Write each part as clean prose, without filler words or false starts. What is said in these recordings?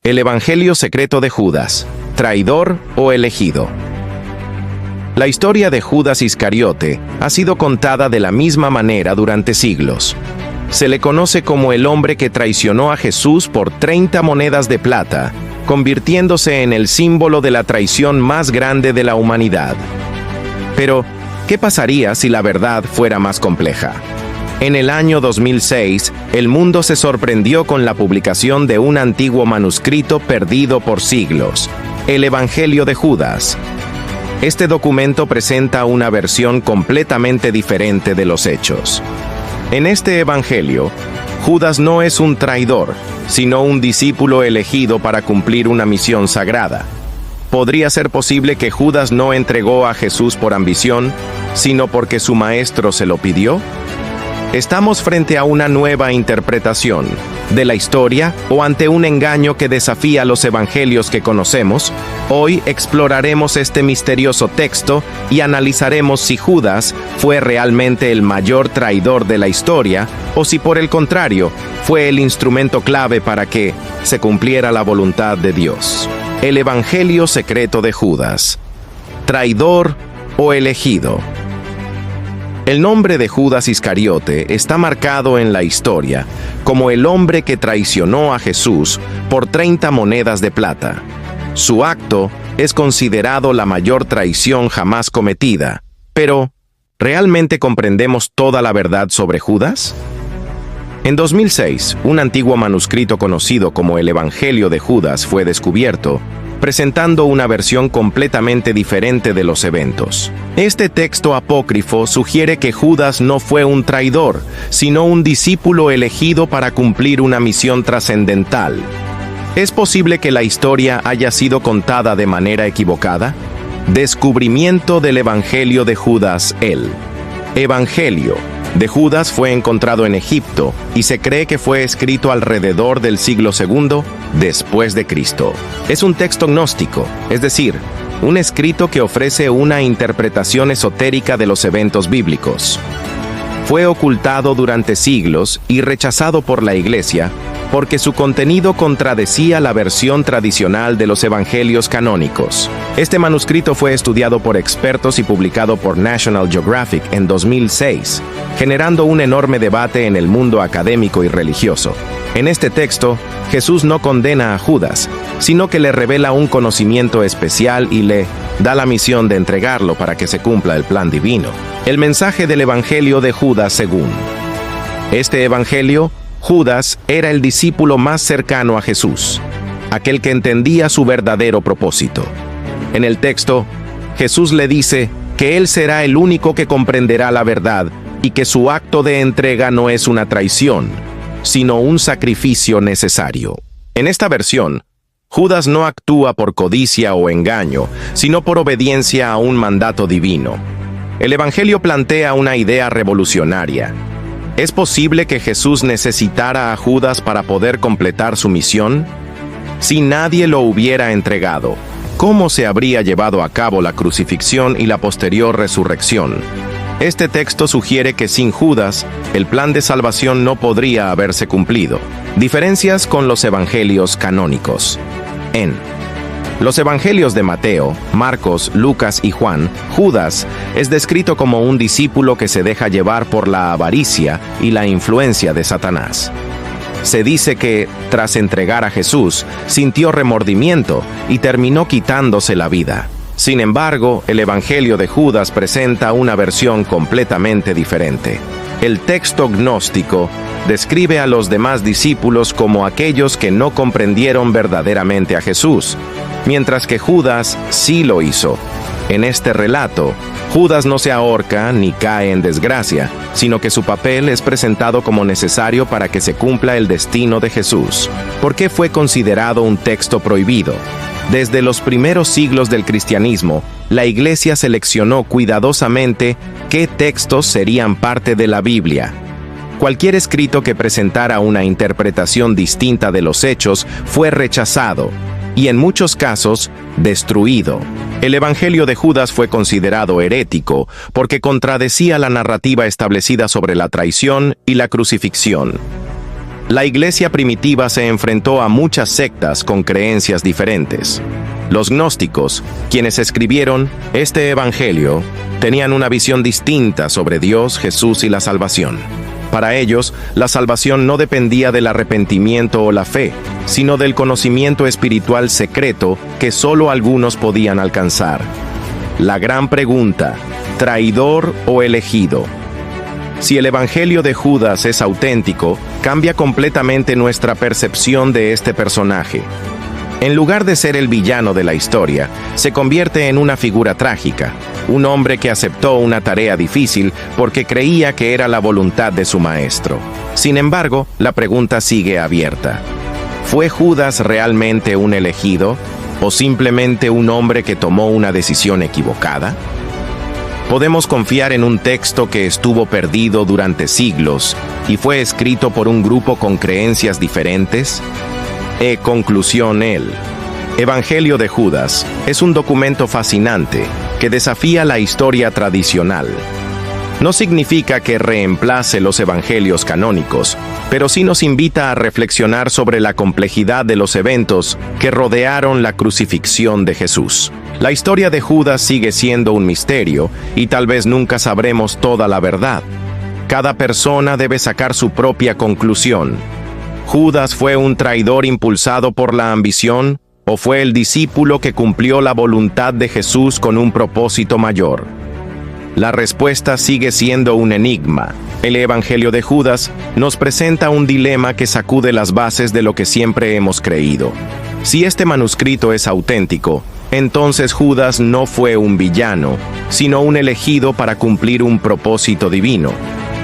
El Evangelio secreto de Judas, traidor o elegido. La historia de Judas Iscariote ha sido contada de la misma manera durante siglos. Se le conoce como el hombre que traicionó a Jesús por 30 monedas de plata, convirtiéndose en el símbolo de la traición más grande de la humanidad. Pero, ¿qué pasaría si la verdad fuera más compleja? En el año 2006, el mundo se sorprendió con la publicación de un antiguo manuscrito perdido por siglos, el Evangelio de Judas. Este documento presenta una versión completamente diferente de los hechos. En este Evangelio, Judas no es un traidor, sino un discípulo elegido para cumplir una misión sagrada. ¿Podría ser posible que Judas no entregó a Jesús por ambición, sino porque su maestro se lo pidió? ¿Estamos frente a una nueva interpretación de la historia o ante un engaño que desafía los evangelios que conocemos? Hoy exploraremos este misterioso texto y analizaremos si Judas fue realmente el mayor traidor de la historia o si por el contrario fue el instrumento clave para que se cumpliera la voluntad de Dios. El Evangelio secreto de Judas, traidor o elegido. El nombre de Judas Iscariote está marcado en la historia como el hombre que traicionó a Jesús por 30 monedas de plata. Su acto es considerado la mayor traición jamás cometida. Pero, ¿realmente comprendemos toda la verdad sobre Judas? En 2006, un antiguo manuscrito conocido como el Evangelio de Judas fue descubierto, presentando una versión completamente diferente de los eventos. Este texto apócrifo sugiere que Judas no fue un traidor, sino un discípulo elegido para cumplir una misión trascendental. ¿Es posible que la historia haya sido contada de manera equivocada? Descubrimiento del Evangelio de Judas. El Evangelio de Judas fue encontrado en Egipto y se cree que fue escrito alrededor del siglo II después de Cristo. Es un texto gnóstico, es decir, un escrito que ofrece una interpretación esotérica de los eventos bíblicos. Fue ocultado durante siglos y rechazado por la Iglesia porque su contenido contradecía la versión tradicional de los evangelios canónicos. Este manuscrito fue estudiado por expertos y publicado por National Geographic en 2006, generando un enorme debate en el mundo académico y religioso. En este texto, Jesús no condena a Judas, sino que le revela un conocimiento especial y le da la misión de entregarlo para que se cumpla el plan divino. El mensaje del Evangelio de Judas según este Evangelio, Judas era el discípulo más cercano a Jesús, aquel que entendía su verdadero propósito. En el texto, Jesús le dice que él será el único que comprenderá la verdad y que su acto de entrega no es una traición, sino un sacrificio necesario. En esta versión, Judas no actúa por codicia o engaño, sino por obediencia a un mandato divino. El Evangelio plantea una idea revolucionaria. ¿Es posible que Jesús necesitara a Judas para poder completar su misión? Si nadie lo hubiera entregado, ¿cómo se habría llevado a cabo la crucifixión y la posterior resurrección? Este texto sugiere que sin Judas, el plan de salvación no podría haberse cumplido. Diferencias con los evangelios canónicos. En los evangelios de Mateo, Marcos, Lucas y Juan, Judas es descrito como un discípulo que se deja llevar por la avaricia y la influencia de Satanás. Se dice que, tras entregar a Jesús, sintió remordimiento y terminó quitándose la vida. Sin embargo, el Evangelio de Judas presenta una versión completamente diferente. El texto gnóstico describe a los demás discípulos como aquellos que no comprendieron verdaderamente a Jesús, mientras que Judas sí lo hizo. En este relato, Judas no se ahorca ni cae en desgracia, sino que su papel es presentado como necesario para que se cumpla el destino de Jesús. ¿Por qué fue considerado un texto prohibido? Desde los primeros siglos del cristianismo, la Iglesia seleccionó cuidadosamente qué textos serían parte de la Biblia. Cualquier escrito que presentara una interpretación distinta de los hechos fue rechazado y en muchos casos destruido. El Evangelio de Judas fue considerado herético porque contradecía la narrativa establecida sobre la traición y la crucifixión. La iglesia primitiva se enfrentó a muchas sectas con creencias diferentes. Los gnósticos, quienes escribieron este evangelio, tenían una visión distinta sobre Dios, Jesús y la salvación. Para ellos, la salvación no dependía del arrepentimiento o la fe, sino del conocimiento espiritual secreto que solo algunos podían alcanzar. La gran pregunta: ¿traidor o elegido? Si el evangelio de Judas es auténtico, cambia completamente nuestra percepción de este personaje. En lugar de ser el villano de la historia, se convierte en una figura trágica, un hombre que aceptó una tarea difícil porque creía que era la voluntad de su maestro. Sin embargo, la pregunta sigue abierta. ¿Fue Judas realmente un elegido o simplemente un hombre que tomó una decisión equivocada? ¿Podemos confiar en un texto que estuvo perdido durante siglos y fue escrito por un grupo con creencias diferentes? Conclusión: el Evangelio de Judas es un documento fascinante que desafía la historia tradicional. No significa que reemplace los evangelios canónicos, pero sí nos invita a reflexionar sobre la complejidad de los eventos que rodearon la crucifixión de Jesús. La historia de Judas sigue siendo un misterio y tal vez nunca sabremos toda la verdad. Cada persona debe sacar su propia conclusión. ¿Judas fue un traidor impulsado por la ambición o fue el discípulo que cumplió la voluntad de Jesús con un propósito mayor? La respuesta sigue siendo un enigma. El Evangelio de Judas nos presenta un dilema que sacude las bases de lo que siempre hemos creído. Si este manuscrito es auténtico, entonces Judas no fue un villano, sino un elegido para cumplir un propósito divino.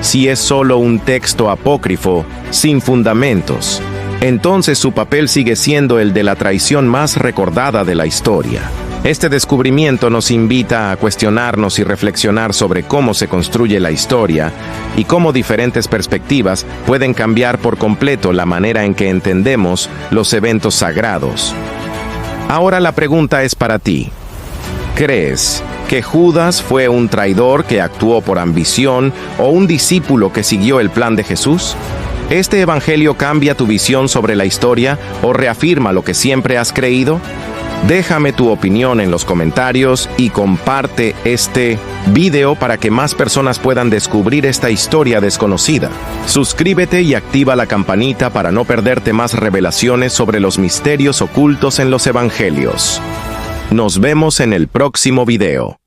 Si es solo un texto apócrifo, sin fundamentos, entonces su papel sigue siendo el de la traición más recordada de la historia. Este descubrimiento nos invita a cuestionarnos y reflexionar sobre cómo se construye la historia y cómo diferentes perspectivas pueden cambiar por completo la manera en que entendemos los eventos sagrados. Ahora la pregunta es para ti. ¿Crees que Judas fue un traidor que actuó por ambición o un discípulo que siguió el plan de Jesús? ¿Este evangelio cambia tu visión sobre la historia o reafirma lo que siempre has creído? Déjame tu opinión en los comentarios y comparte este video para que más personas puedan descubrir esta historia desconocida. Suscríbete y activa la campanita para no perderte más revelaciones sobre los misterios ocultos en los evangelios. Nos vemos en el próximo video.